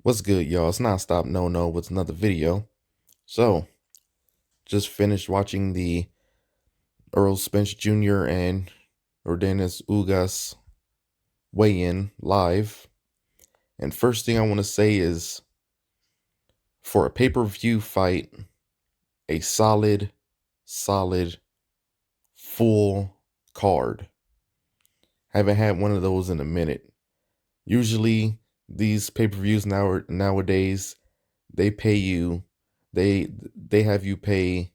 What's good, y'all? It's Nonstop No with another video. So, just finished watching the Earl Spence Jr. and Ordenes Ugas weigh-in live. And first thing I want to say is, for a pay-per-view fight, a solid, full card. Haven't had one of those in a minute. Usually, these pay-per-views nowadays, they pay you, they have you pay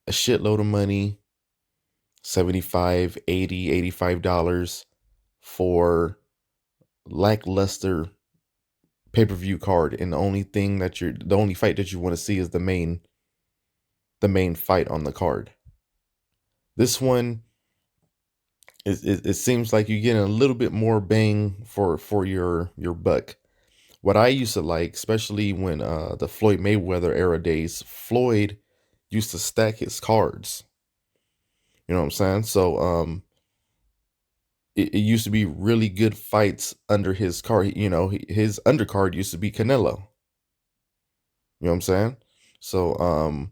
a shitload of money, 75, 80, $85 for lackluster pay-per-view card, and the only fight that you want to see is the main fight on the card. This one it seems like you're getting a little bit more bang for your buck. What I used to like, especially when the Floyd Mayweather era days, Floyd used to stack his cards. You know what I'm saying? So it used to be really good fights under his card. You know, his undercard used to be Canelo. You know what I'm saying? So,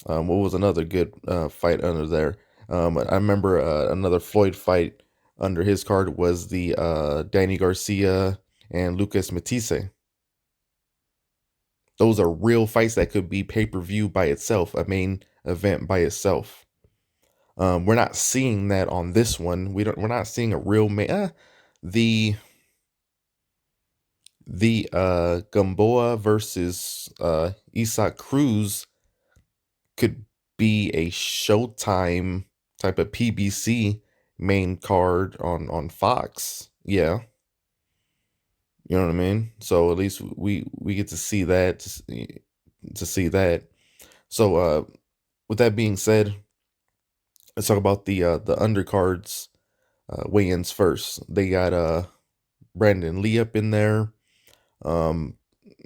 what was another good fight under there? I remember another Floyd fight under his card was the Danny Garcia and Lucas Matisse. Those are real fights that could be pay-per-view by itself, a main event by itself. We're not seeing that on this one. We're not seeing a real the Gamboa versus Isaac Cruz could be a Showtime type of PBC main card on Fox. Yeah, you know what I mean. So at least we get to see that to see that. So with that being said, let's talk about the undercards weigh-ins first. They got Brandon Lee up in there.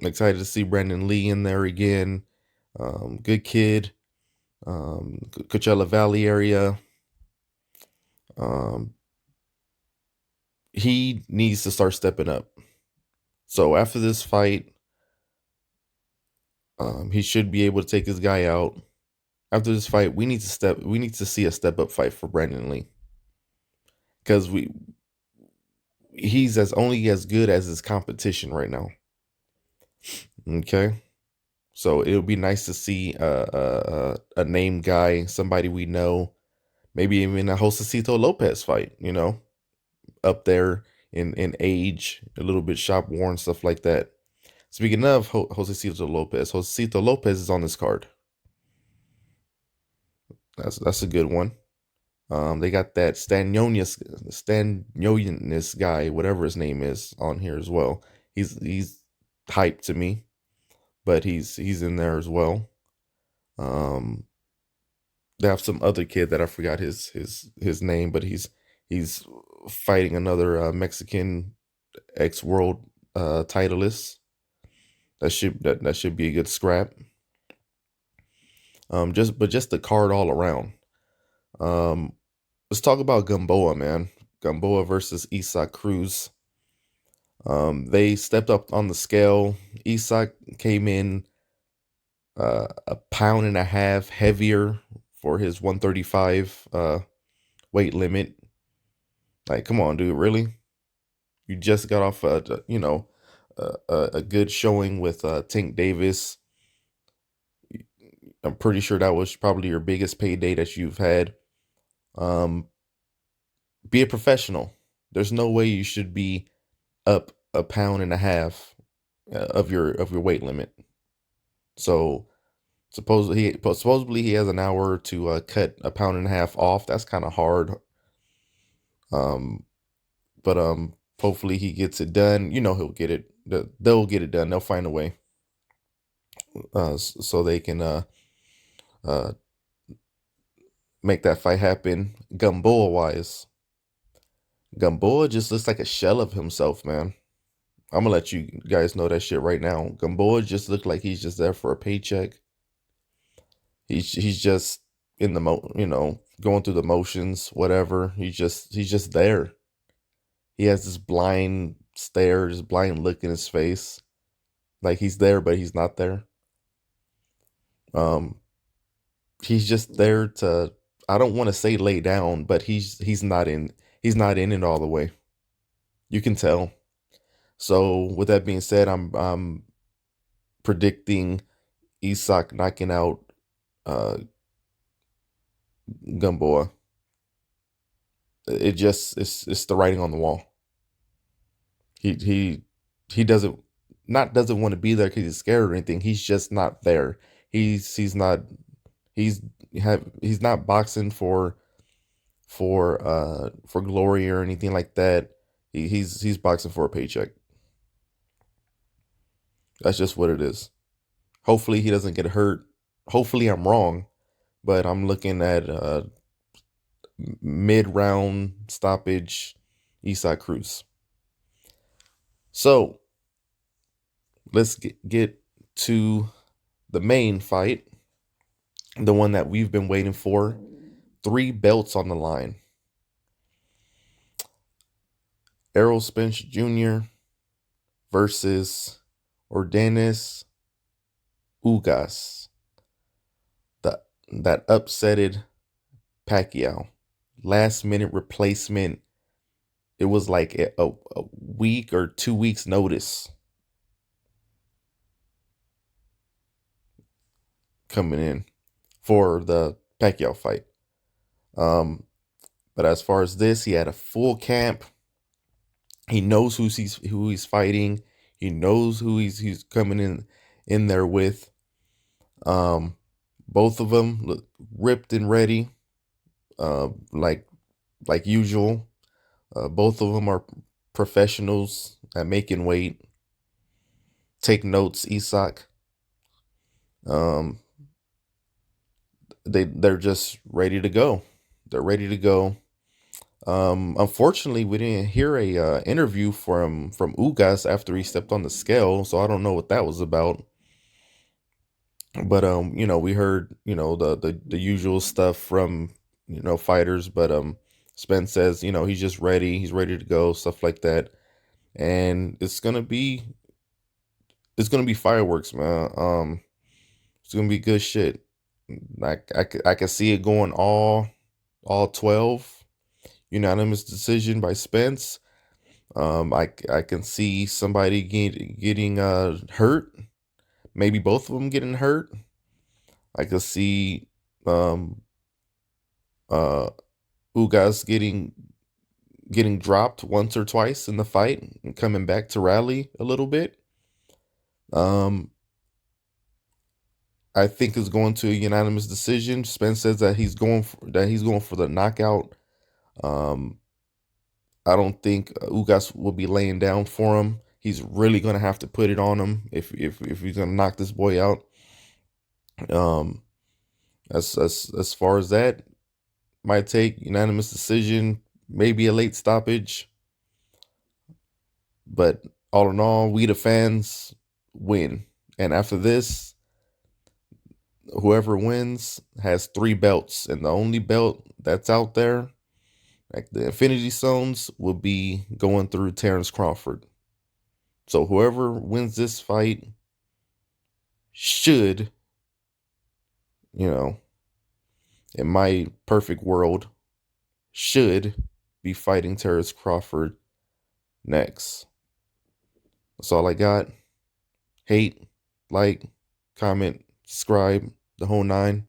Excited to see Brandon Lee in there again. Good kid. Coachella Valley area. Um, he needs to start stepping up. So after this fight, he should be able to take his guy out. After this fight, we need to see a step up fight for Brandon Lee, because he's only as good as his competition right now. Okay. So it would be nice to see a name guy, somebody we know, maybe even a Josecito Lopez fight, up there in age, a little bit shop worn, stuff like that. Speaking of Josecito Lopez is on this card. That's a good one. They got that Stanionis guy, whatever his name is, on here as well. He's hyped to me, but he's in there as well. Um, they have some other kid that I forgot his name, but he's fighting another Mexican ex world titleist. That should be a good scrap. Just the card all around. Um, let's talk about Gamboa, man. Gamboa versus Isaac Cruz. They stepped up on the scale. Isaac came in a pound and a half heavier for his 135 weight limit. Like, come on, dude, really? You just got off a good showing with Tank Davis. I'm pretty sure that was probably your biggest payday that you've had. Um, be a professional. There's no way you should be up a pound and a half of your weight limit. So supposedly he has an hour to cut a pound and a half off. That's kind of hard. Um, but hopefully he gets it done. He'll get it. They'll get it done. They'll find a way. So they can uh make that fight happen. Gamboa wise, Gamboa just looks like a shell of himself, man. I'm gonna let you guys know that shit right now. Gamboa just looked like he's just there for a paycheck. He's just in the going through the motions, whatever. He's just there. He has this blind stare, just blind look in his face, like he's there but he's not there. Um, he's just there to, I don't want to say lay down, but he's not in it all the way. You can tell. So with that being said, I'm predicting Isak knocking out uh Gamboa. It's the writing on the wall. He doesn't want to be there because he's scared or anything. He's just not there. He's not he's he's not boxing for glory or anything like that. He's boxing for a paycheck. That's just what it is. Hopefully he doesn't get hurt. Hopefully I'm wrong, but I'm looking at mid round stoppage Eastside Cruz. So let's get to the main fight, the one that we've been waiting for. 3 belts on the line. Spence Jr. versus Ordenes Ugas. That upsetted Pacquiao. Last minute replacement. It was like a week or 2 weeks notice coming in for the Pacquiao fight. But as far as this, he had a full camp. He knows who he's fighting. He knows who he's coming in there with. Both of them look ripped and ready, like usual. Both of them are professionals at making weight. Take notes, Isak. Um, they're just ready to go. They're ready to go. Unfortunately, we didn't hear a interview from Ugas after he stepped on the scale, so I don't know what that was about. But we heard, the usual stuff from, fighters, but Spence says, he's just ready, he's ready to go, stuff like that. And it's gonna be fireworks, man. It's gonna be good shit. Like I can see it going all 12. Unanimous decision by Spence. I can see somebody getting hurt. Maybe both of them getting hurt. I could see um uh Ugas getting dropped once or twice in the fight and coming back to rally a little bit. Um I think it's going to a unanimous decision. Spence says that he's going for the knockout. Um I don't think Ugas will be laying down for him. He's really gonna have to put it on him if he's gonna knock this boy out. Um, as far as that, might take unanimous decision, maybe a late stoppage, but all in all, we the fans win. And after this, whoever wins has 3 belts, and the only belt that's out there, like the Infinity Stones, will be going through Terrence Crawford. So whoever wins this fight should, you know, in my perfect world, should be fighting Terrence Crawford next. That's all I got. Hate, like, comment, subscribe, the whole 9.